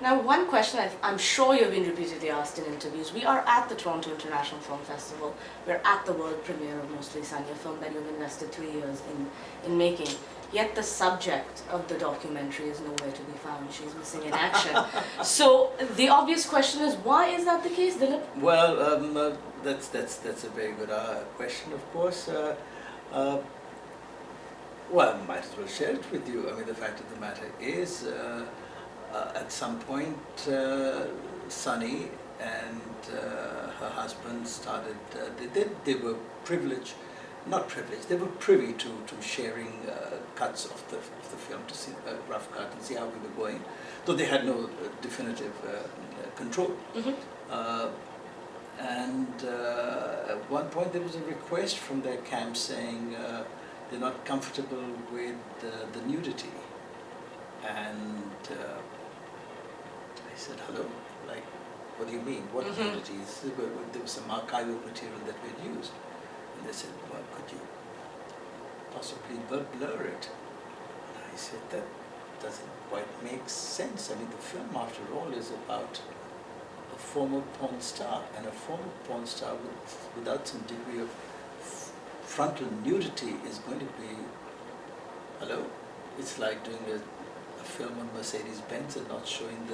Now, one question I'm sure you've been repeatedly asked in interviews. We are at the Toronto International Film Festival. We're at the world premiere of Mostly Sunny, a film that you've invested 3 years in making. Yet the subject of the documentary is nowhere to be found. She's missing in action. So the obvious question is, why is that the case, Dilip? Well, that's a very good question, of course. Well, I might as well share it with you. I mean, the fact of the matter is, at some point, Sunny and her husband started, they were privileged, not privileged, they were privy to sharing cuts of the film, to see a rough cut and see how we were going, though they had no definitive control. Mm-hmm. And at one point there was a request from their camp saying they're not comfortable with the nudity. And I said, hello, like, what do you mean? What nudity? There was some archival material that we had used. And they said, well, could you possibly blur it? And I said, that doesn't quite make sense. I mean, the film, after all, is about a former porn star, and a former porn star without some degree of frontal nudity is going to be, hello? It's like doing a film on Mercedes-Benz and not showing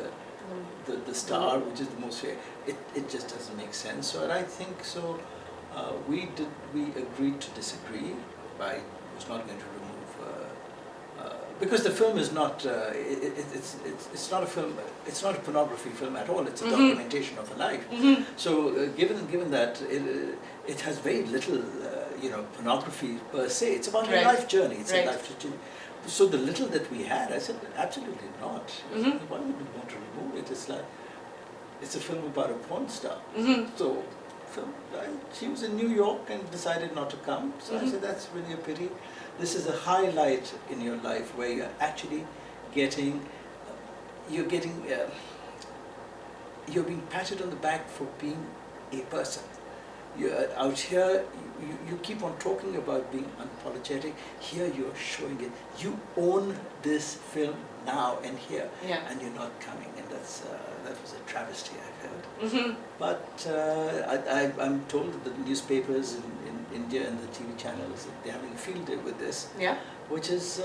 the star, which is the most, it just doesn't make sense. So, and I think so, we agreed to disagree. I was not going to remove, because the film is not, it's not a film, it's not a pornography film at all, it's a documentation of a life. So given that it has very little, pornography per se, it's about a life journey, it's a life journey. So the little that we had, I said, absolutely not. Why would we want to remove it? It's like, it's a film about a porn star. So she was in New York and decided not to come. So I said, that's really a pity. This is a highlight in your life where you're actually getting, you're being patted on the back for being a person. You're out here, you keep on talking about being unapologetic. Here you're showing it. You own this film now and here, and you're not coming. And that was a travesty, I felt. But I'm told that the newspapers in India and the TV channels, they're having a field day with this. Which is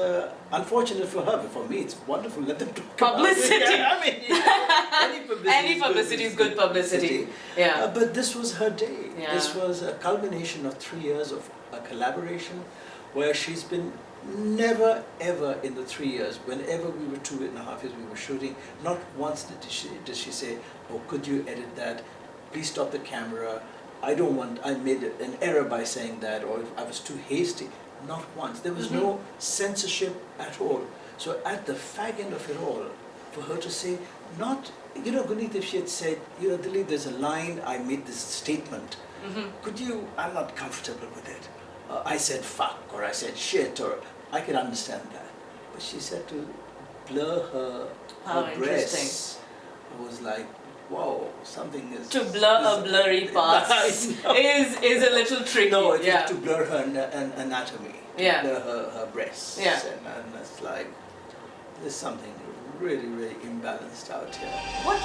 unfortunate for her, but for me it's wonderful. Let them talk publicity. About it. I mean, any publicity is good publicity. But this was her day. This was a culmination of 3 years of a collaboration where she's been never ever in the 3 years, whenever we were 2.5 years we were shooting, not once did she say, oh, could you edit that? Please stop the camera. I made an error by saying that, or I was too hasty. Not once. There was no censorship at all. So at the fag end of it all, for her to say, not, Guneet, if she had said, Dilip, there's a line, I made this statement. I'm not comfortable with it. I said fuck, or I said shit, or I can understand that. But she said to blur her breasts. I was like, wow, something is... To blur a blurry past is a little tricky. No, it is to blur her anatomy, to blur her breasts. And it's like, there's something really, really imbalanced out here. What